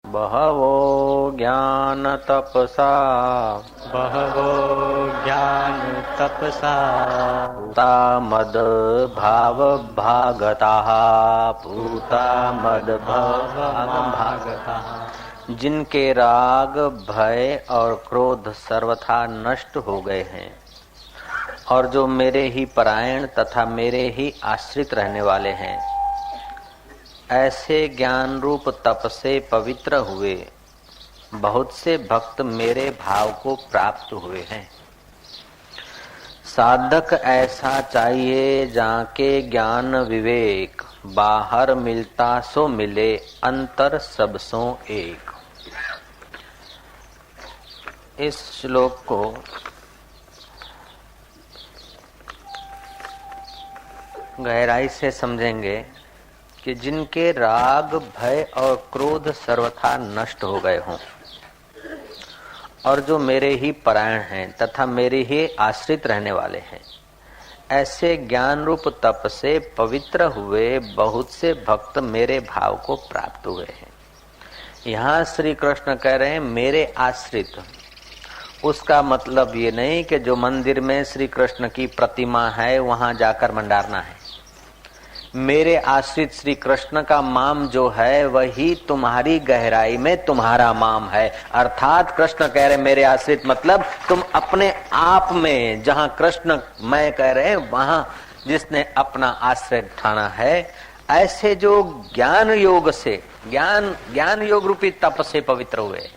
बहवो ज्ञान तपसा बहवो ज्ञान तपसा पूता मद भाव भागताः पूता मद भाव भागताः। जिनके राग भय और क्रोध सर्वथा नष्ट हो गए हैं और जो मेरे ही परायण तथा मेरे ही आश्रित रहने वाले हैं, ऐसे ज्ञान रूप तप से पवित्र हुए बहुत से भक्त मेरे भाव को प्राप्त हुए हैं। साधक ऐसा चाहिए जाके ज्ञान विवेक, बाहर मिलता सो मिले अंतर सब सो एक। इस श्लोक को गहराई से समझेंगे कि जिनके राग भय और क्रोध सर्वथा नष्ट हो गए हों और जो मेरे ही परायण हैं तथा मेरे ही आश्रित रहने वाले हैं, ऐसे ज्ञान रूप तप से पवित्र हुए बहुत से भक्त मेरे भाव को प्राप्त हुए हैं। यहाँ श्री कृष्ण कह रहे हैं मेरे आश्रित। उसका मतलब ये नहीं कि जो मंदिर में श्री कृष्ण की प्रतिमा है वहां जाकर मंडारना है। मेरे आश्रित श्री कृष्ण का माम जो है वही तुम्हारी गहराई में तुम्हारा माम है। अर्थात कृष्ण कह रहे मेरे आश्रित मतलब तुम अपने आप में, जहां कृष्ण मैं कह रहे हैं वहां जिसने अपना आश्रय ठाना है, ऐसे जो ज्ञान योग से ज्ञान योग रूपी तप से पवित्र हुए,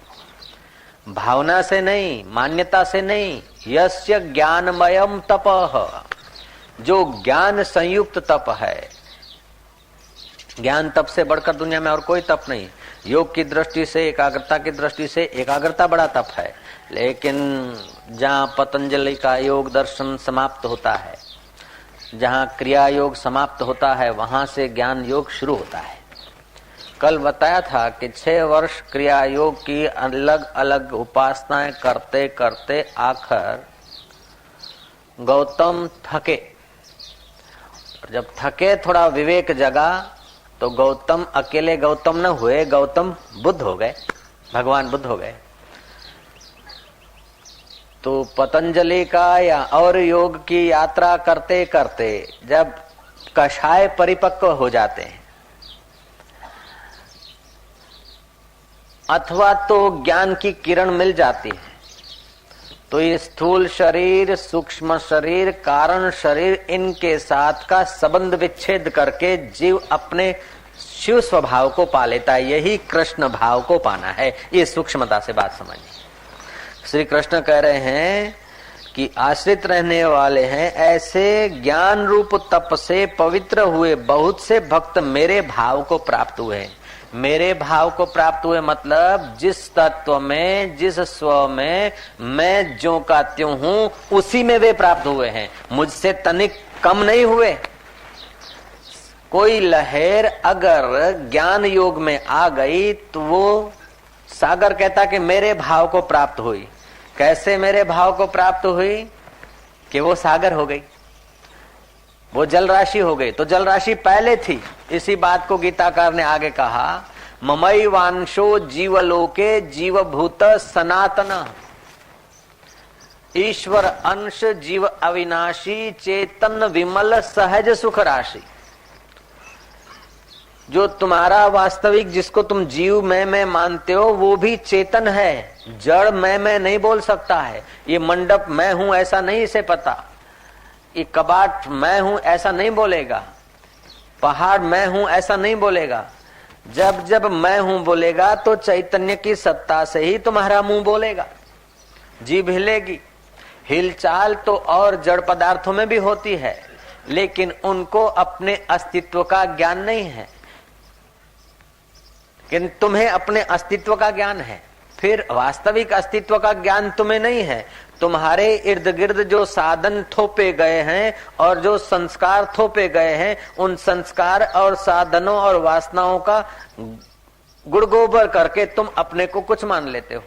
भावना से नहीं, मान्यता से नहीं। यस्य ज्ञानमयम तपः, जो ज्ञान संयुक्त तप है। ज्ञान तप से बढ़कर दुनिया में और कोई तप नहीं। योग की दृष्टि से, एकाग्रता की दृष्टि से एकाग्रता बड़ा तप है, लेकिन जहाँ पतंजलि का योग दर्शन समाप्त होता है, जहाँ क्रिया योग समाप्त होता है, वहां से ज्ञान योग शुरू होता है। कल बताया था कि 6 वर्ष क्रिया योग की अलग अलग उपासनाएं करते करते आखिर गौतम थके। जब थके, थोड़ा विवेक जगा, तो गौतम अकेले गौतम न हुए, गौतम बुद्ध हो गए, भगवान बुद्ध हो गए। तो पतंजलि का या और योग की यात्रा करते करते जब कषाय परिपक्व हो जाते हैं, अथवा तो ज्ञान की किरण मिल जाती है, तो ये स्थूल शरीर, सूक्ष्म शरीर, कारण शरीर, इनके साथ का संबंध विच्छेद करके जीव अपने शिव स्वभाव को पा लेता है। यही कृष्ण भाव को पाना है। ये सूक्ष्मता से बात समझिए। श्री कृष्ण कह रहे हैं कि आश्रित रहने वाले हैं, ऐसे ज्ञान रूप तप से पवित्र हुए बहुत से भक्त मेरे भाव को प्राप्त हुए हैं। मेरे भाव को प्राप्त हुए मतलब जिस तत्व में, जिस स्व में मैं ज्यों का त्यों हूं, उसी में वे प्राप्त हुए हैं। मुझसे तनिक कम नहीं हुए। कोई लहर अगर ज्ञान योग में आ गई तो वो सागर कहता कि मेरे भाव को प्राप्त हुई। कैसे मेरे भाव को प्राप्त हुई? कि वो सागर हो गई, वो जल राशि हो गई। तो जल राशि पहले थी। इसी बात को गीताकार ने आगे कहा, ममई वांशो जीवलोके जीवभूत सनातन, ईश्वर अंश जीव अविनाशी, चेतन विमल सहज सुख राशि। जो तुम्हारा वास्तविक, जिसको तुम जीव मैं मानते हो, वो भी चेतन है। जड़ मैं नहीं बोल सकता है। ये मंडप मैं हूं ऐसा नहीं इसे पता, ये कबाट मैं हूं ऐसा नहीं बोलेगा, पहाड़ मैं हूं ऐसा नहीं बोलेगा। जब जब मैं हूं बोलेगा तो चैतन्य की सत्ता से ही तुम्हारा मुंह बोलेगा, जीभ हिलेगी। हिलचाल तो और जड़ पदार्थों में भी होती है, लेकिन उनको अपने अस्तित्व का ज्ञान नहीं है। लेकिन तुम्हें अपने अस्तित्व का ज्ञान है। फिर वास्तविक अस्तित्व का ज्ञान तुम्हें नहीं है। तुम्हारे इर्द गिर्द जो साधन थोपे गए हैं और जो संस्कार थोपे गए हैं, उन संस्कार और साधनों और वासनाओं का गुड़गोबर करके तुम अपने को कुछ मान लेते हो।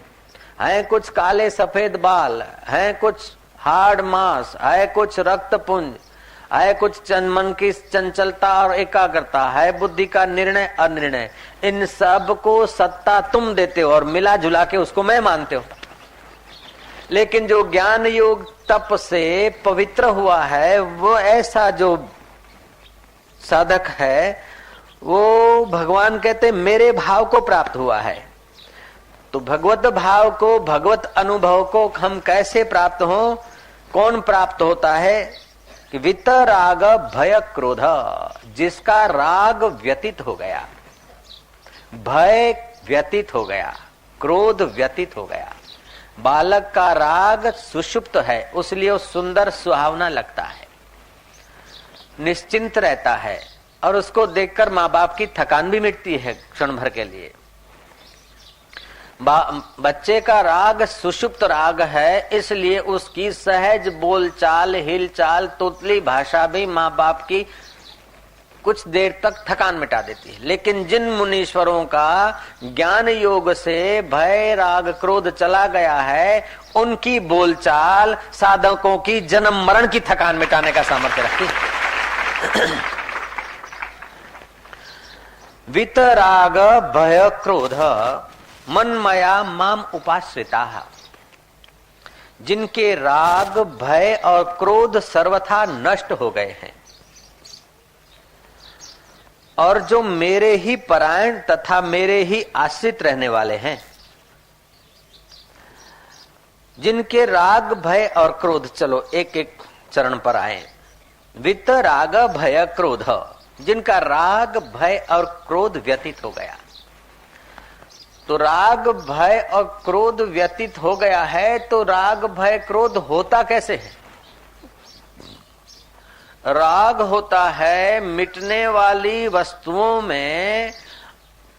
हैं कुछ काले सफेद बाल, हैं कुछ हार्ड मांस, है कुछ रक्त पुंज, है कुछ मन की चंचलता और एकाग्रता, है बुद्धि का निर्णय अनिर्णय, इन सब को सत्ता तुम देते हो और मिला जुला के उसको मैं मानते हो। लेकिन जो ज्ञान योग तप से पवित्र हुआ है, वो ऐसा जो साधक है, वो भगवान कहते मेरे भाव को प्राप्त हुआ है। तो भगवत भाव को, भगवत अनुभव को हम कैसे प्राप्त हो? कौन प्राप्त होता है? कि वितराग भय क्रोध, जिसका राग व्यतीत हो गया, भय व्यतीत हो गया, क्रोध व्यतीत हो गया। बालक का राग सुषुप्त है, उसलिए वो सुंदर सुहावना लगता है, निश्चिंत रहता है और उसको देखकर माँ बाप की थकान भी मिटती है क्षण भर के लिए। बच्चे का राग सुषुप्त राग है, इसलिए उसकी सहज बोलचाल, हिलचाल, तोतली भाषा भी माँ बाप की कुछ देर तक थकान मिटा देती है। लेकिन जिन मुनीश्वरों का ज्ञान योग से भय राग क्रोध चला गया है, उनकी बोलचाल साधकों की जन्म मरण की थकान मिटाने का सामर्थ्य रखती है। वितराग भय क्रोध मनमया माम उपाश्रिता, जिनके राग भय और क्रोध सर्वथा नष्ट हो गए हैं और जो मेरे ही परायण तथा मेरे ही आश्रित रहने वाले हैं, जिनके राग भय और क्रोध, चलो एक एक चरण पर आए। वित्त राग भय क्रोध, जिनका राग भय और क्रोध व्यतीत हो गया। तो राग भय और क्रोध व्यतीत हो गया है, तो राग भय क्रोध होता कैसे है? राग होता है मिटने वाली वस्तुओं में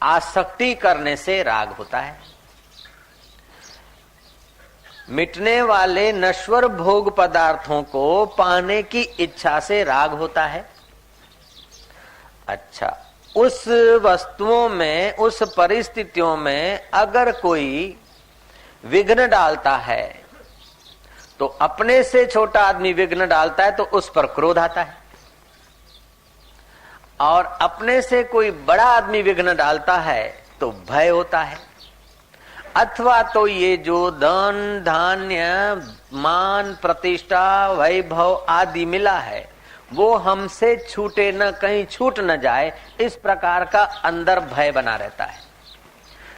आसक्ति करने से राग होता है। मिटने वाले नश्वर भोग पदार्थों को पाने की इच्छा से राग होता है। अच्छा, उस वस्तुओं में, उस परिस्थितियों में अगर कोई विघ्न डालता है, तो अपने से छोटा आदमी विघ्न डालता है तो उस पर क्रोध आता है, और अपने से कोई बड़ा आदमी विघ्न डालता है तो भय होता है। अथवा तो ये जो धन धान्य मान प्रतिष्ठा वैभव आदि मिला है, वो हमसे छूटे न, कहीं छूट न जाए, इस प्रकार का अंदर भय बना रहता है।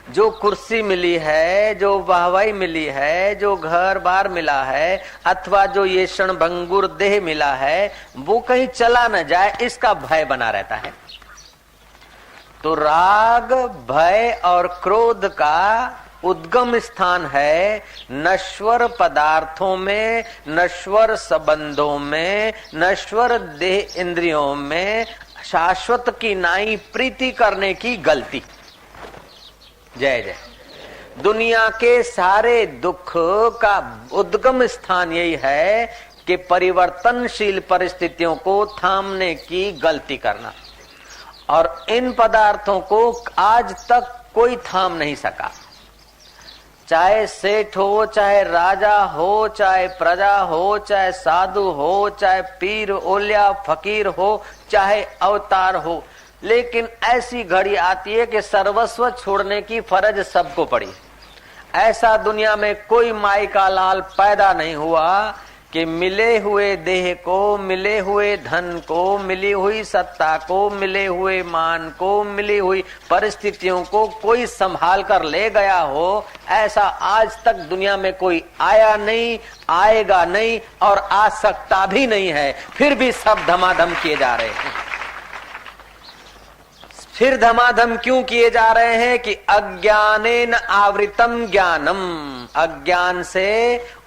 जो कुर्सी मिली है, जो वाहवाही मिली है, जो घर बार मिला है, अथवा जो ये क्षणभंगुर देह मिला है, वो कहीं चला न जाए, इसका भय बना रहता है। तो राग भय और क्रोध का उद्गम स्थान है नश्वर पदार्थों में, नश्वर संबंधों में, नश्वर देह इंद्रियों में शाश्वत की नाई प्रीति करने की गलती। जय जय। दुनिया के सारे दुख का उद्गम स्थान यही है कि परिवर्तनशील परिस्थितियों को थामने की गलती करना, और इन पदार्थों को आज तक कोई थाम नहीं सका। चाहे सेठ हो, चाहे राजा हो, चाहे प्रजा हो, चाहे साधु हो, चाहे पीर ओलिया फकीर हो, चाहे अवतार हो, लेकिन ऐसी घड़ी आती है कि सर्वस्व छोड़ने की फर्ज सबको पड़ी। ऐसा दुनिया में कोई माई का लाल पैदा नहीं हुआ कि मिले हुए देह को, मिले हुए धन को, मिली हुई सत्ता को, मिले हुए मान को, मिली हुई परिस्थितियों को कोई संभाल कर ले गया हो। ऐसा आज तक दुनिया में कोई आया नहीं, आएगा नहीं और आ सकता भी नहीं है। फिर भी सब धमाधम किए जा रहे हैं। फिर धमाधम क्यों किए जा रहे हैं? कि अज्ञानेन आवृतम ज्ञानम, अज्ञान से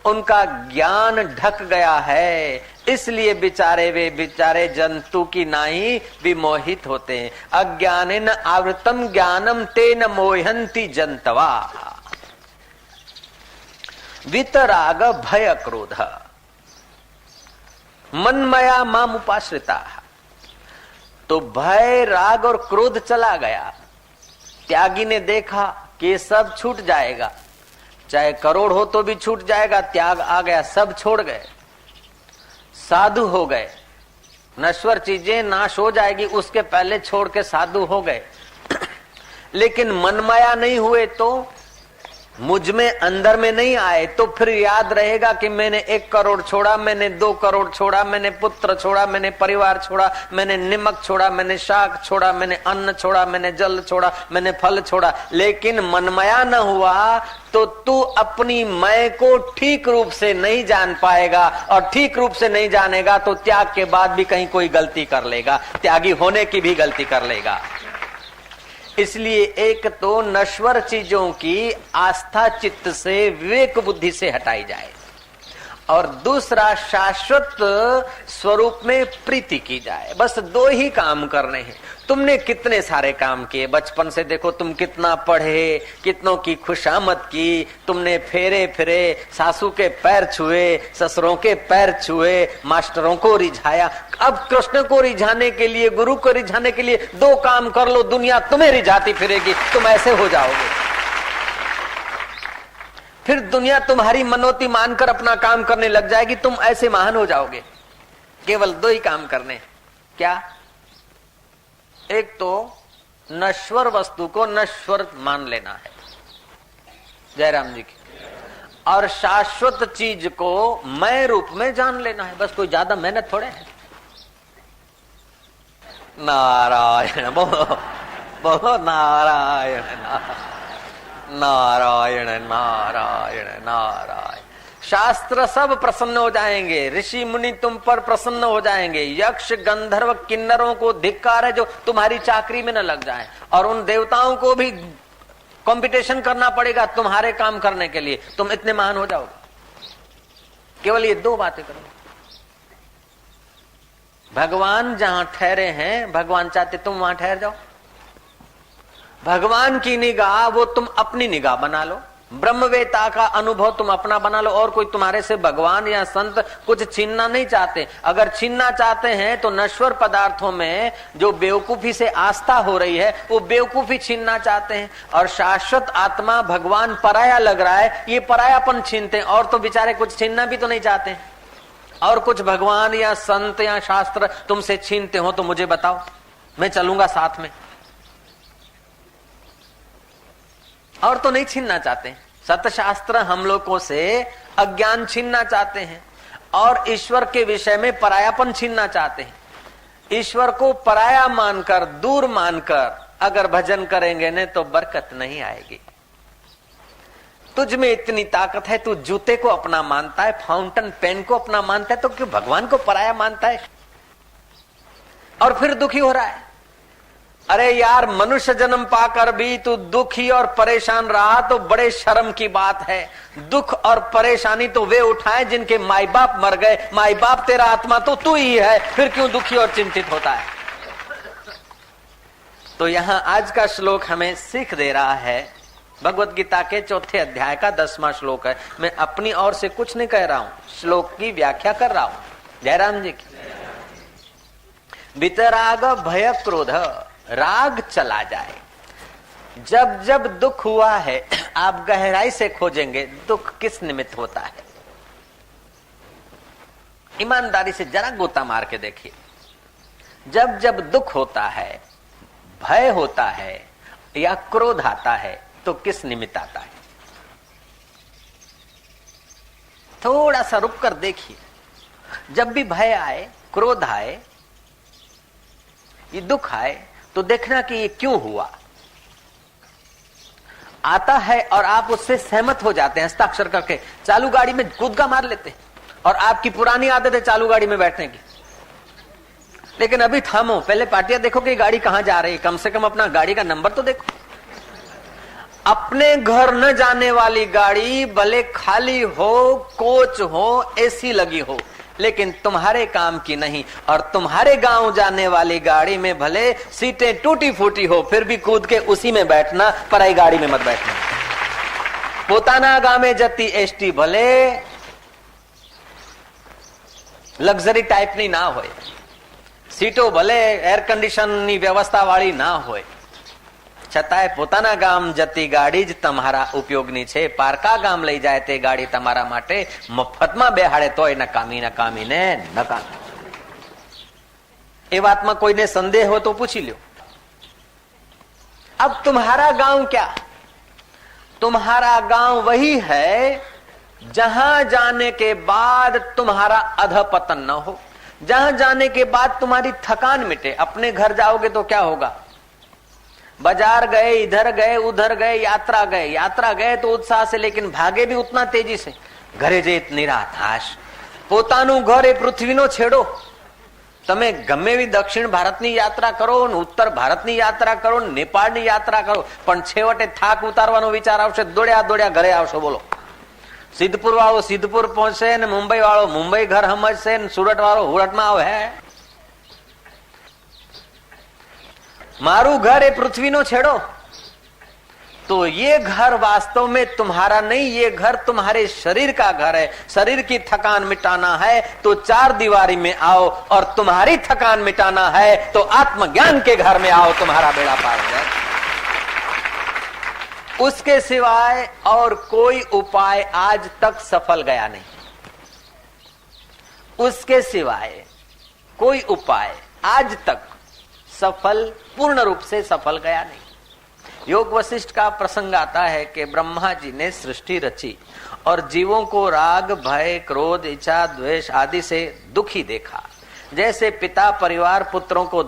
उनका ज्ञान ढक गया है, इसलिए वे बेचारे जंतु की नाई विमोहित होते हैं। अज्ञानेन आवृतम ज्ञानम तेन मोहंती जंतवा। वितराग भय क्रोध मनमया माम उपाश्रिता। तो भय राग और क्रोध चला गया। त्यागी ने देखा कि ये सब छूट जाएगा, चाहे करोड़ हो तो भी छूट जाएगा। त्याग आ गया, सब छोड़ गए, साधु हो गए। नश्वर चीजें नाश हो जाएगी उसके पहले छोड़ के साधु हो गए। लेकिन मनमाया नहीं हुए तो, मुझ में अंदर में नहीं आए तो फिर याद रहेगा कि मैंने 1 करोड़ छोड़ा, मैंने 2 करोड़ छोड़ा, मैंने पुत्र छोड़ा, मैंने परिवार छोड़ा, मैंने नमक छोड़ा, मैंने शाक छोड़ा, मैंने अन्न छोड़ा, मैंने जल छोड़ा, मैंने फल छोड़ा। लेकिन मनमाया न हुआ तो तू अपनी मैं को ठीक रूप से नहीं जान पाएगा, और ठीक रूप से नहीं जानेगा तो त्याग के बाद भी कहीं कोई गलती कर लेगा, त्यागी होने की भी गलती कर लेगा। इसलिए एक तो नश्वर चीजों की आस्था चित्त से, विवेक बुद्धि से हटाई जाए, और दूसरा शाश्वत स्वरूप में प्रीति की जाए। बस 2 ही काम करने हैं। तुमने कितने सारे काम किए, बचपन से देखो तुम कितना पढ़े, कितनों की खुशामद की, तुमने फेरे फिरे, सासू के पैर छुए, ससुरों के पैर छुए, मास्टरों को रिझाया। अब कृष्ण को रिझाने के लिए, गुरु को रिझाने के लिए 2 काम कर लो, दुनिया तुम्हें रिझाती फिरेगी, तुम ऐसे हो जाओगे। फिर दुनिया तुम्हारी मनोती मानकर अपना काम करने लग जाएगी, तुम ऐसे महान हो जाओगे। केवल 2 ही काम करने। क्या? एक तो नश्वर वस्तु को नश्वर मान लेना है, जयराम जी की, और शाश्वत चीज को मैं रूप में जान लेना है। बस कोई ज्यादा मेहनत थोड़े है। नारायण बोलो, बोलो नारायण नारायण नारायण नारायण। शास्त्र सब प्रसन्न हो जाएंगे, ऋषि मुनि तुम पर प्रसन्न हो जाएंगे। यक्ष गंधर्व किन्नरों को धिक्कार है जो तुम्हारी चाकरी में न लग जाए, और उन देवताओं को भी कंपटीशन करना पड़ेगा तुम्हारे काम करने के लिए। तुम इतने महान हो जाओगे। केवल ये 2 बातें करो। भगवान जहां ठहरे हैं, भगवान चाहते तुम वहां ठहर जाओ। भगवान की निगाह वो तुम अपनी निगाह बना लो, ब्रह्मवेता का अनुभव तुम अपना बना लो, और कोई तुम्हारे से भगवान या संत कुछ छीनना नहीं चाहते। अगर छीनना चाहते हैं तो नश्वर पदार्थों में जो बेवकूफी से आस्था हो रही है वो बेवकूफी छीनना चाहते हैं, और शाश्वत आत्मा भगवान पराया लग रहा है, ये परायापन छीनते हैं। और तो बेचारे कुछ छीनना भी तो नहीं चाहते, और कुछ भगवान या संत या शास्त्र तुमसे छीनते हो तो मुझे बताओ, मैं चलूंगा साथ में। और तो नहीं छीनना चाहते। सतशास्त्र हम लोगों से अज्ञान छीनना चाहते हैं, और ईश्वर के विषय में परायापन छीनना चाहते हैं। ईश्वर को पराया मानकर, दूर मानकर अगर भजन करेंगे न तो बरकत नहीं आएगी। तुझ में इतनी ताकत है, तू जूते को अपना मानता है, फाउंटेन पेन को अपना मानता है, तो क्यों भगवान को पराया मानता है और फिर दुखी हो रहा है? अरे यार, मनुष्य जन्म पाकर भी तू दुखी और परेशान रहा तो बड़े शर्म की बात है। दुख और परेशानी तो वे उठाए जिनके माई बाप मर गए। माई बाप तेरा आत्मा तो तू ही है, फिर क्यों दुखी और चिंतित होता है? तो यहाँ आज का श्लोक हमें सीख दे रहा है। भगवत गीता के 4थे अध्याय का 10वां श्लोक है। मैं अपनी ओर से कुछ नहीं कह रहा हूं, श्लोक की व्याख्या कर रहा हूं। जयराम जी की। वितराग भय क्रोध, राग चला जाए। जब जब दुख हुआ है, आप गहराई से खोजेंगे दुख किस निमित्त होता है। ईमानदारी से जरा गोता मार के देखिए। जब जब दुख होता है, भय होता है या क्रोध आता है तो किस निमित्त आता है? थोड़ा सा रुक कर देखिए। जब भी भय आए, क्रोध आए, ये दुख आए तो देखना कि ये क्यों हुआ। आता है और आप उससे सहमत हो जाते हैं, हस्ताक्षर करके चालू गाड़ी में कूदका मार लेते हैं, और आपकी पुरानी आदत है चालू गाड़ी में बैठने की। लेकिन अभी थामो, पहले पार्टियां देखो कि गाड़ी कहां जा रही है, कम से कम अपना गाड़ी का नंबर तो देखो। अपने घर न जाने वाली गाड़ी भले खाली हो, कोच हो, एसी लगी हो, लेकिन तुम्हारे काम की नहीं। और तुम्हारे गांव जाने वाली गाड़ी में भले सीटें टूटी फूटी हो, फिर भी कूद के उसी में बैठना, पराई गाड़ी में मत बैठना। पोताना गामे जती एसटी भले लग्जरी टाइपनी ना होय, सीटो भले एयर कंडीशननी व्यवस्था वाળી ના હોય, છતાંય પોતાના ગામ જતી ગાડી જ તમારા ઉપયોગની છે। પારકા ગામ લઈ જાય તે ગાડી તમારા માટે મફતમાં બેહાડે તોય નકામી નકામી ને નકામી। એ વાતમાં કોઈને સંદેહ हो तो पूछी लो। अब तुम्हारा गांव क्या? तुम्हारा गांव वही है जहां जाने के बाद तुम्हारा अधपतन न हो, जहां जाने के बाद तुम्हारी थकान मिटे। अपने घर जाओगे तो क्या होगा? बाजार गए, इधर गए, उधर गए, यात्रा गए तो उत्साह से, लेकिन भागे भी उतना तेजी से। घरे जे निराश। પોતાનું ઘર એ પૃથ્વીનો છેડો। તમે ગમે એવી દક્ષિણ ભારતની યાત્રા કરો, ઉત્તર ભારતની યાત્રા કરો, નેપાળની યાત્રા કરો, પણ છેવટે થાક ઉતારવાનો વિચાર આવશે, દોડ્યા દોડ્યા ઘરે આવશો। બોલો, સિદ્ધપુર વાળો સિદ્ધપુર પહોંચશે ને મુંબઈ વાળો મુંબઈ ઘર સમજશે ને સુરત વાળો સુરતમાં આવે। હે, મારું ઘર એ પૃથ્વીનો છેડો। तो ये घर वास्तव में तुम्हारा नहीं, ये घर तुम्हारे शरीर का घर है। शरीर की थकान मिटाना है तो चार दीवारी में आओ, और तुम्हारी थकान मिटाना है तो आत्मज्ञान के घर में आओ, तुम्हारा बेड़ा पार हो जाए। उसके सिवाय और कोई उपाय आज तक सफल गया नहीं। उसके सिवाय कोई उपाय आज तक सफल, पूर्ण रूप से सफल गया नहीं। योग वशिष्ठ का प्रसंग आता है कि ब्रह्मा जी ने सृष्टि रची और जीवों को राग, भय, क्रोध, इच्छा, द्वेष आदि से दुखी देखा। जैसे पिता परिवार पुत्रों को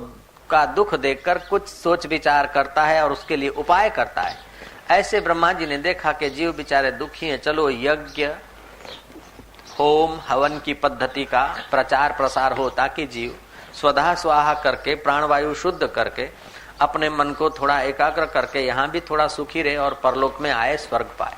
का दुख देखकर कुछ सोच विचार करता है और उसके लिए उपाय करता है, ऐसे ब्रह्मा जी ने देखा कि जीव बेचारे दुखी हैं। चलो यज्ञ, होम, हवन की पद्धति का प्रचार प्रसार हो, ताकि जीव स्वधा स्वाहा करके, प्राणवायु शुद्ध करके, अपने मन को थोड़ा एकाग्र करके यहाँ भी थोड़ा सुखी रहे और परलोक में आए, स्वर्ग पाए।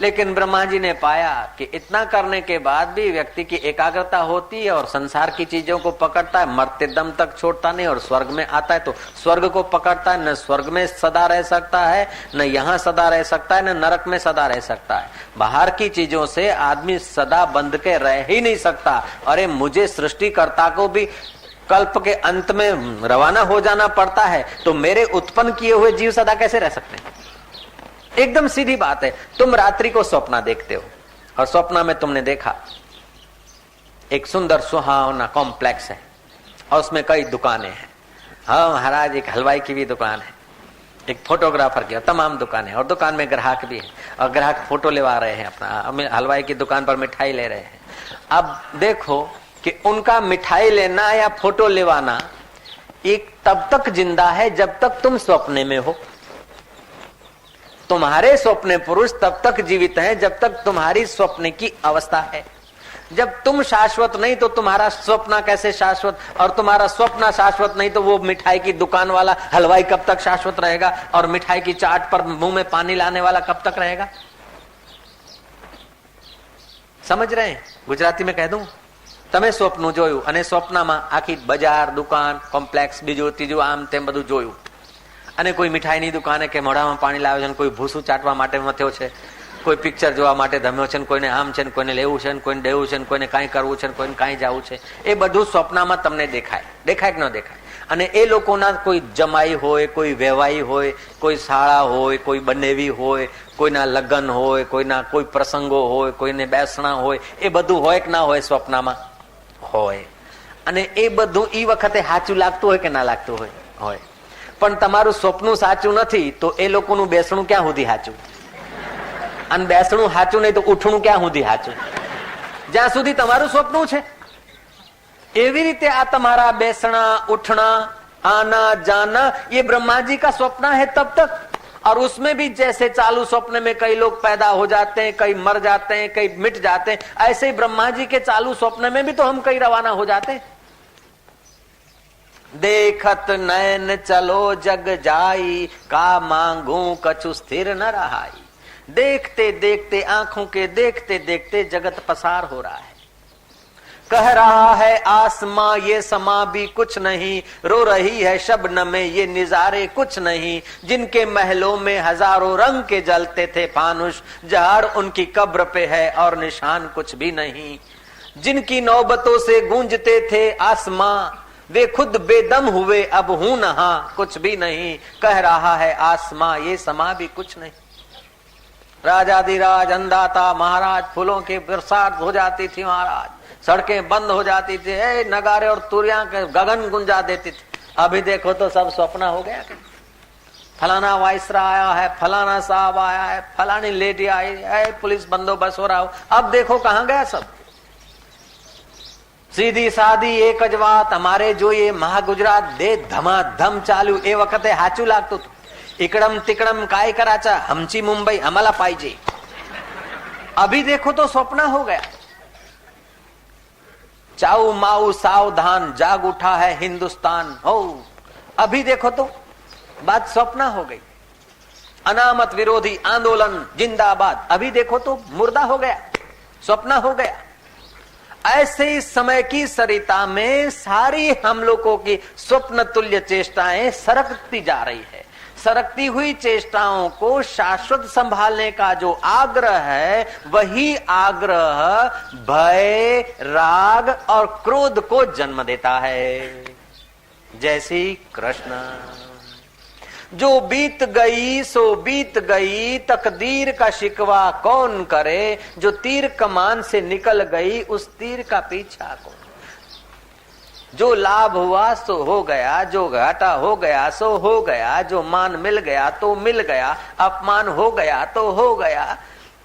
लेकिन ब्रह्मा जी ने पाया कि इतना करने के बाद भी व्यक्ति की एकाग्रता होती है और संसार की चीजों को पकड़ता है, मरते दम तक छोड़ता नहीं, और स्वर्ग में आता है तो स्वर्ग को पकड़ता है। न स्वर्ग में सदा रह सकता है, न यहाँ सदा रह सकता है, न नरक में सदा रह सकता है। बाहर की चीजों से आदमी सदा बंध के रह ही नहीं सकता। अरे मुझे सृष्टिकर्ता को भी कल्प के अंत में रवाना हो जाना पड़ता है, तो मेरे उत्पन्न किए हुए जीव सदा कैसे रह सकते हैं? एकदम सीधी बात है। तुम रात्रि को स्वप्न देखते हो और स्वप्न में तुमने देखा एक सुंदर सुहावना कॉम्प्लेक्स है और उसमें कई दुकानें हैं। हाँ महाराज, एक हलवाई की भी दुकान है, एक फोटोग्राफर की, तमाम दुकानें, और दुकान में ग्राहक भी है और ग्राहक फोटो लेवा रहे हैं अपना, हलवाई की दुकान पर मिठाई ले रहे हैं। अब देखो कि उनका मिठाई लेना या फोटो लेवाना एक तब तक जिंदा है जब तक तुम स्वप्ने में हो। तुम्हारे स्वप्ने पुरुष तब तक जीवित हैं जब तक तुम्हारी स्वप्न की अवस्था है। जब तुम शाश्वत नहीं तो तुम्हारा स्वप्न कैसे शाश्वत, और तुम्हारा स्वप्न शाश्वत नहीं तो वो मिठाई की दुकान वाला हलवाई कब तक शाश्वत रहेगा, और मिठाई की चाट पर मुंह में पानी लाने वाला कब तक रहेगा? समझ रहे हैं? गुजराती में कह दूं, તમે સ્વપ્ન જોયું અને સ્વપ્નમાં આખી બજાર, દુકાન, કોમ્પ્લેક્સ, બીજું ત્રીજું આમ તેમ બધું જોયું, અને કોઈ મીઠાઈની દુકાને કે મોઢામાં પાણી લાવે છે, કોઈ ભૂસું ચાટવા માટે મથ્યો છે, કોઈ પિક્ચર જોવા માટે ધમ્યો છે, કોઈને આમ છે, કોઈને લેવું છે, કોઈને દેવું છે, કોઈને કાંઈ કરવું છે, કોઈને કાંઈ જવું છે, એ બધું સ્વપ્નમાં તમને દેખાય કે ન દેખાય? અને એ લોકોના કોઈ જમાઈ હોય, કોઈ વેવાઈ હોય, કોઈ શાળા હોય, કોઈ બનેવી હોય, કોઈના લગ્ન હોય, કોઈના કોઈ પ્રસંગો હોય, કોઈને બેસણા હોય, એ બધું હોય કે ના હોય? સ્વપ્નમાં હોય। અને એ બધું ઈ વખતે સાચું લાગતું હોય કે ના લાગતું હોય? પણ તમારું સ્વપ્ન સાચું નથી તો એ લોકોનું બેસણું ક્યાં સુધી સાચું? અને બેસણું સાચું નહીં તો ઉઠણું ક્યાં સુધી સાચું? જ્યાં સુધી તમારું સ્વપ્ન છે। એવી રીતે આ તમારા બેસણા, ઉઠણા, आना जाना ये ब्रह्मा जी का स्वप्न है तब तक। और उसमें भी जैसे चालू स्वप्न में कई लोग पैदा हो जाते हैं, कई मर जाते हैं, कई मिट जाते हैं, ऐसे ही ब्रह्मा जी के चालू स्वप्न में भी तो हम कई रवाना हो जाते हैं। देखत नैन चलो जग जाई, का मांगू कछु स्थिर न रहाई। देखते देखते आंखों के देखते देखते जगत पसार हो रहा है। कह रहा है आसमां ये समा भी कुछ नहीं, रो रही है शबनम में ये निजारे कुछ नहीं। जिनके महलों में हजारों रंग के जलते थे फानुश, जहर उनकी कब्र पे है और निशान कुछ भी नहीं। जिनकी नौबतों से गूंजते थे आसमां, वे खुद बेदम हुए अब हूं नहा कुछ भी नहीं। कह रहा है आसमां ये समा भी कुछ नहीं। राजाधिराज अन्नदाता महाराज फूलों की बरसात हो जाती थी महाराज, सड़कें बंद हो जाती थी, नगारे और तुरिया के गगन गुंजा देती थी। अभी देखो तो सब स्वप्न हो गया। फलाना वाइसरा आया है, फलाना साहब आया है, फलानी लेडी आई है, पुलिस बंदोबस्त हो रहा हो। अब देखो कहां गया सब। सीधी सादी एक ज વાત हमारे जो ये महागुजरात दे धमाधम चालू ए वखते हाचू लागતું હતું। इकड़म तिकड़म काय कराचा, हमची मुंबई हमाला पाहिजे। अभी देखो तो स्वप्न हो गया। चाऊ माऊ सावधान जाग उठा है हिंदुस्तान हो। अभी देखो तो बात स्वप्न हो गई। अनामत विरोधी आंदोलन जिंदाबाद, अभी देखो तो मुर्दा हो गया, स्वप्न हो गया। ऐसे ही समय की सरिता में सारी हम लोगों की स्वप्न तुल्य चेष्टाएं सरकती जा रही है। सरकती हुई चेष्टाओं को शाश्वत संभालने का जो आग्रह है, वही आग्रह भय, राग और क्रोध को जन्म देता है। जैसी कृष्ण जो बीत गई सो बीत गई, तकदीर का शिकवा कौन करे। जो तीर कमान से निकल गई, उस तीर का पीछा कौन। जो लाभ हुआ सो हो गया, जो घाटा हो गया सो हो गया, जो मान मिल गया तो मिल गया, अपमान हो गया तो हो गया।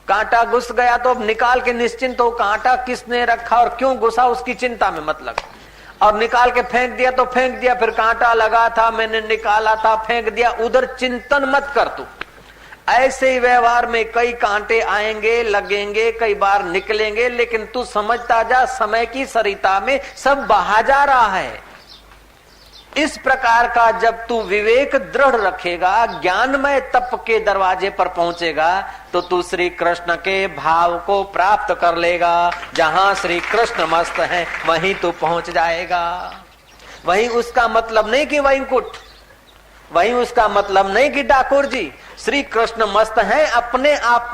कांटा घुस गया तो अब निकाल के निश्चिंत हो, कांटा किसने रखा और क्यों घुसा उसकी चिंता में मत लग। और निकाल के फेंक दिया तो फेंक दिया, फिर कांटा लगा था मैंने निकाला था फेंक दिया, उधर चिंतन मत कर तू। ऐसे ही व्यवहार में कई कांटे आएंगे लगेंगे, कई बार निकलेंगे, लेकिन तू समझता जा समय की सरिता में सब बहा जा रहा है। इस प्रकार का जब तू विवेक दृढ़ रखेगा, ज्ञानमय तप के दरवाजे पर पहुंचेगा, तो तू श्री कृष्ण के भाव को प्राप्त कर लेगा। जहां श्री कृष्ण मस्त है वहीं तू पहुंच जाएगा। वहीं उसका मतलब नहीं कि वैकुंठ, वहीं उसका मतलब नहीं कि ठाकुर जी। श्री कृष्ण मस्त हैं अपने आप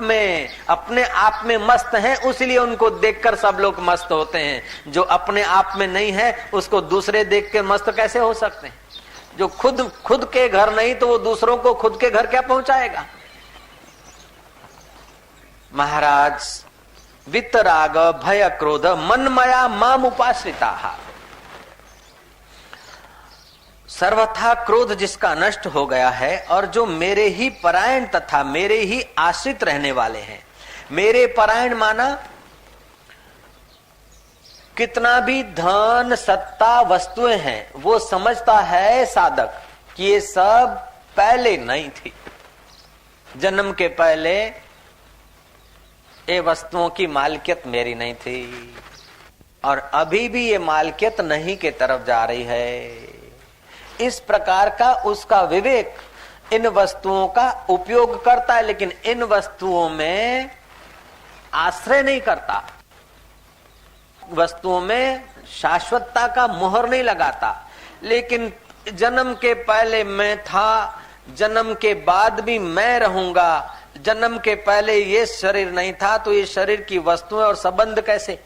में मस्त हैं, उसलिए उनको देखकर सब लोग मस्त होते हैं। जो अपने आप में नहीं है उसको दूसरे देख के मस्त कैसे हो सकते हैं। जो खुद के घर नहीं तो वो दूसरों को खुद के घर क्या पहुंचाएगा। महाराज वितराग भय क्रोध मनमया माम उपाश्रिता, सर्वथा क्रोध जिसका नष्ट हो गया है और जो मेरे ही परायण तथा मेरे ही आश्रित रहने वाले हैं। मेरे परायण माना कितना भी धन सत्ता वस्तुएं हैं, वो समझता है साधक कि ये सब पहले नहीं थी। जन्म के पहले ये वस्तुओं की मालिकियत मेरी नहीं थी और अभी भी ये मालिकियत नहीं के तरफ जा रही है। इस प्रकार का उसका विवेक इन वस्तुओं का उपयोग करता है, लेकिन इन वस्तुओं में आश्रय नहीं करता, वस्तुओं में शाश्वतता का मोहर नहीं लगाता। लेकिन जन्म के पहले मैं था, जन्म के बाद भी मैं रहूंगा। जन्म के पहले ये शरीर नहीं था तो ये शरीर की वस्तुएं और संबंध कैसे।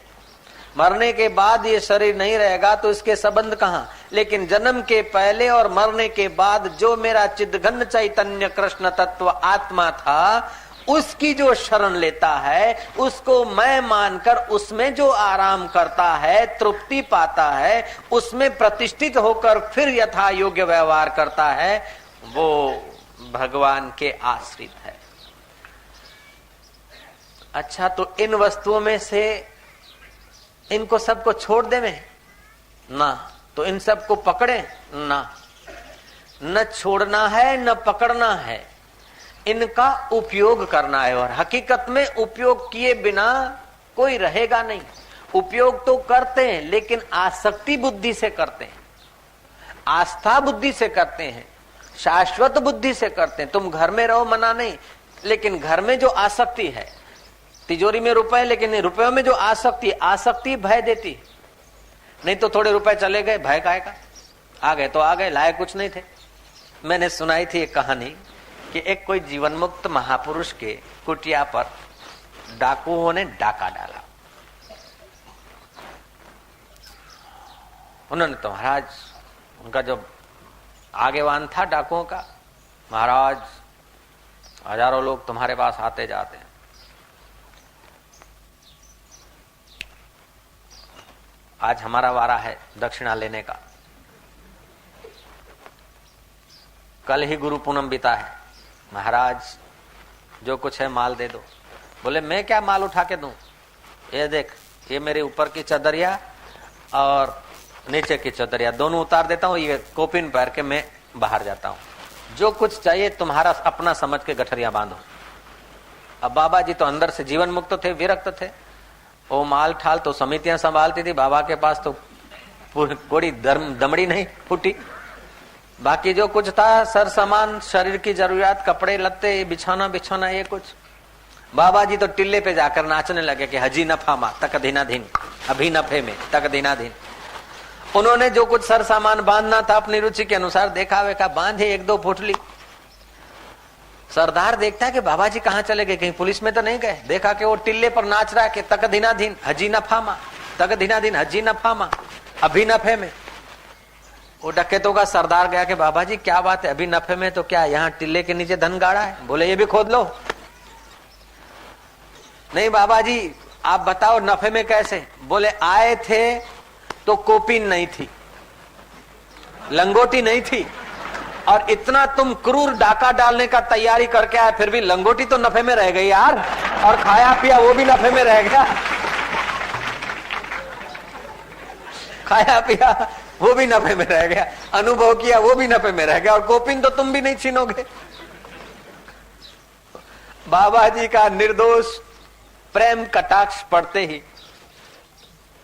मरने के बाद ये शरीर नहीं रहेगा तो इसके संबंध कहां। लेकिन जन्म के पहले और मरने के बाद जो मेरा चिद्घन चैतन्य कृष्ण तत्व आत्मा था, उसकी जो शरण लेता है, उसको मैं मानकर उसमें जो आराम करता है, तृप्ति पाता है, उसमें प्रतिष्ठित होकर फिर यथा योग्य व्यवहार करता है, वो भगवान के आश्रित है। अच्छा, तो इन वस्तुओं में से इनको सबको छोड़ देवे ना, तो इन सबको पकड़े ना। न छोड़ना है न पकड़ना है, इनका उपयोग करना है। और हकीकत में उपयोग किए बिना कोई रहेगा नहीं। उपयोग तो करते हैं लेकिन आसक्ति बुद्धि से करते हैं, आस्था बुद्धि से करते हैं, शाश्वत बुद्धि से करते हैं। तुम घर में रहो मना नहीं, लेकिन घर में जो आसक्ति है, तिजोरी में रुपए लेकिन रुपयों में जो आसक्ति भय देती। नहीं तो थोड़े रुपए चले गए, भय काहे का, आ गए तो आ गए, लाए कुछ नहीं थे। मैंने सुनाई थी एक कहानी कि एक कोई जीवन मुक्त महापुरुष के कुटिया पर डाकुओं ने डाका डाला। उन्होंने तो महाराज, उनका जो आगेवान था डाकुओं का, महाराज हजारों लोग तुम्हारे पास आते जाते हैं, आज हमारा वारा है दक्षिणा लेने का। कल ही गुरु पूनम बीता है। महाराज जो कुछ है माल दे दो। बोले मैं क्या माल उठा के दूं? ये देख, ये मेरे ऊपर की चदरिया और नीचे की चदरिया दोनों उतार देता हूँ, ये कोपिन पैर के मैं बाहर जाता हूँ। जो कुछ चाहिए तुम्हारा अपना समझ के गठरिया बांधो। अब बाबा जी तो अंदर से जीवन मुक्त थे, विरक्त थे। वो माल ठाल तो समितियां संभालती थी, बाबा के पास तो कोई दमड़ी नहीं फूटी। बाकी जो कुछ था सर सामान, शरीर की जरूरियात, कपड़े लत्ते, बिछाना बिछाना, ये कुछ। बाबा जी तो टिल्ले पे जाकर नाचने लगे कि हजी नफा मा तक धीनाधीन, अभी नफे में तक धीनाधीन। उन्होंने जो कुछ सर सामान बांधना था अपनी रुचि के अनुसार देखा वेखा बांधे, एक दो फुटली। सरदार देखता है कि बाबा जी कहाँ चले गए, कहीं पुलिस में तो नहीं गए। देखा कि वो टिल्ले पर नाच रहा है कि तक धीनाधीन हजी नफा मा, तक धीनाधीन हजी नफा मा, अभी नफे में। वो डकैतों का सरदार गया कि बाबा जी क्या बात है, अभी नफे में तो क्या यहाँ टिल्ले के नीचे धन गाड़ा है? बोले ये भी खोद लो। नहीं बाबा जी आप बताओ नफे में कैसे? बोले आए थे तो कोपिन नहीं थी, लंगोटी नहीं थी, और इतना तुम क्रूर डाका डालने का तैयारी करके आए, फिर भी लंगोटी तो नफे में रह गई यार, और खाया पिया वो भी नफे में रह गया, खाया पिया वो भी नफे में रह गया, अनुभव किया वो भी नफे में रह गया, और कोपिन तो तुम भी नहीं छीनोगे। बाबा जी का निर्दोष प्रेम कटाक्ष पड़ते ही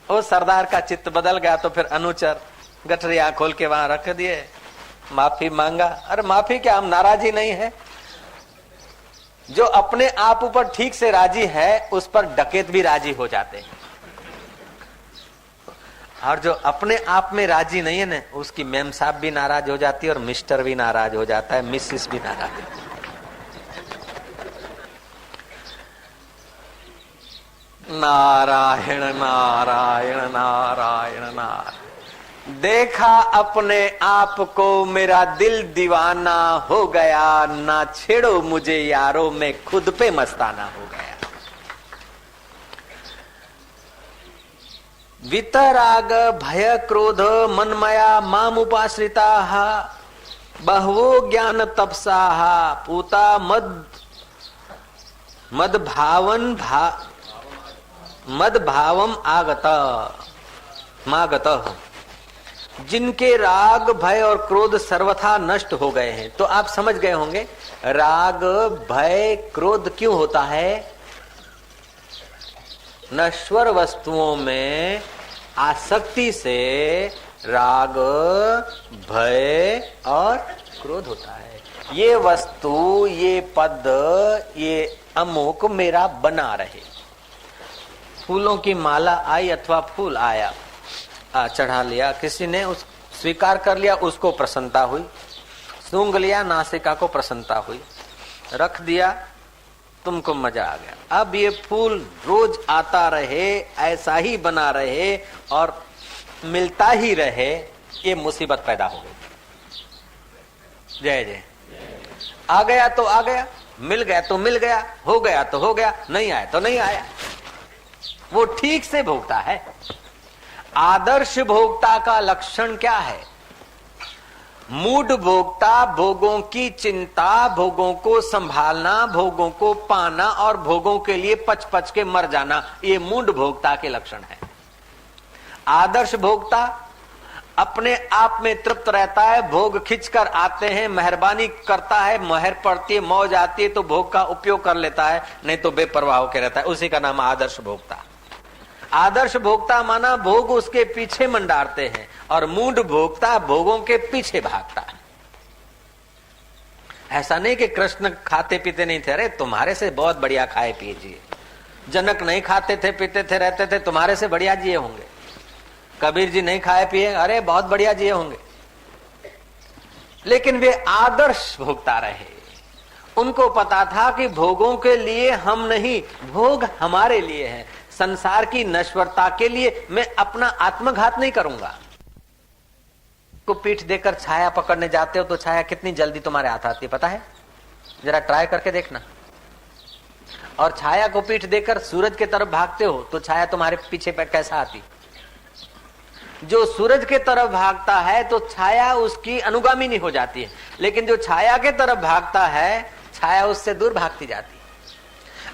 वो सरदार का चित्त बदल गया। तो फिर अनुचर गठरिया खोल के वहां रख दिए, माफी मांगा। अरे माफी क्या, हम नाराजी नहीं है। जो अपने आप ऊपर ठीक से राजी है उस पर डकैत भी राजी हो जाते हैं, और जो अपने आप में राजी नहीं है ना, उसकी मेम साहब भी नाराज हो जाती है और मिस्टर भी नाराज हो जाता है, मिसिस भी नाराज हो जाती है। नारायण नारायण नारायण नारायण। देखा अपने आप को मेरा दिल दीवाना हो गया, ना छेड़ो मुझे यारो मैं खुद पे मस्ताना हो गया। वितराग भय क्रोध मनमया माम उपाश्रिता बहवो ज्ञान तपसा पूता मद भावम आगत मागत। जिनके राग भय और क्रोध सर्वथा नष्ट हो गए हैं। तो आप समझ गए होंगे राग भय क्रोध क्यों होता है। नश्वर वस्तुओं में आसक्ति से राग भय और क्रोध होता है। ये वस्तु, ये पद, ये अमुक मेरा बना रहे। फूलों की माला आई अथवा फूल आया, चढ़ा लिया, किसी ने उस स्वीकार कर लिया, उसको प्रसन्नता हुई, सूंघ लिया, नासिका को प्रसन्नता हुई, रख दिया, तुमको मजा आ गया। अब ये फूल रोज आता रहे, ऐसा ही बना रहे और मिलता ही रहे, ये मुसीबत पैदा हो गई। जय जय। आ गया तो आ गया, मिल गया तो मिल गया, हो गया तो हो गया, नहीं आया तो नहीं आया। वो ठीक से भोगता है। आदर्श भोक्ता का लक्षण क्या है। मूढ़ भोक्ता भोगों की चिंता, भोगों को संभालना, भोगों को पाना और भोगों के लिए पच पच के मर जाना, ये मूढ़ भोक्ता के लक्षण है। आदर्श भोक्ता अपने आप में तृप्त रहता है, भोग खिंच कर आते हैं, मेहरबानी करता है, महर पड़ती है, मौज आती है तो भोग का उपयोग कर लेता है, नहीं तो बेपरवाह होकर रहता है। उसी का नाम आदर्श भोक्ता। आदर्श भोक्ता माना भोग उसके पीछे मंडारते हैं, और मूढ़ भोक्ता भोगों के पीछे भागता है। ऐसा नहीं कि कृष्ण खाते पीते नहीं थे, अरे तुम्हारे से बहुत बढ़िया खाए पिए जिए। जनक नहीं खाते थे पीते थे रहते थे, तुम्हारे से बढ़िया जिए होंगे। कबीर जी नहीं खाए पिए, अरे बहुत बढ़िया जिए होंगे। लेकिन वे आदर्श भोक्ता रहे। उनको पता था कि भोगों के लिए हम नहीं, भोग हमारे लिए है। संसार की नश्वरता के लिए मैं अपना आत्मघात नहीं करूंगा। को पीठ देकर छाया पकड़ने जाते हो तो छाया कितनी जल्दी तुम्हारे हाथ आती है पता है? जरा ट्राई करके देखना। और छाया को पीठ देकर सूरज की तरफ भागते हो तो छाया तुम्हारे पीछे पे कैसा आती? जो सूरज के तरफ भागता है तो छाया उसकी अनुगामिनी हो जाती है, लेकिन जो छाया के तरफ भागता है छाया उससे दूर भागती जाती है।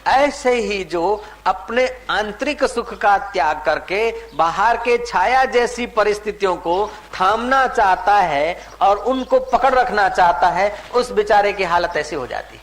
ऐसे ही जो अपने आंतरिक सुख का त्याग करके बाहर के छाया जैसी परिस्थितियों को थामना चाहता है और उनको पकड़ रखना चाहता है, उस बेचारे की हालत ऐसी हो जाती है।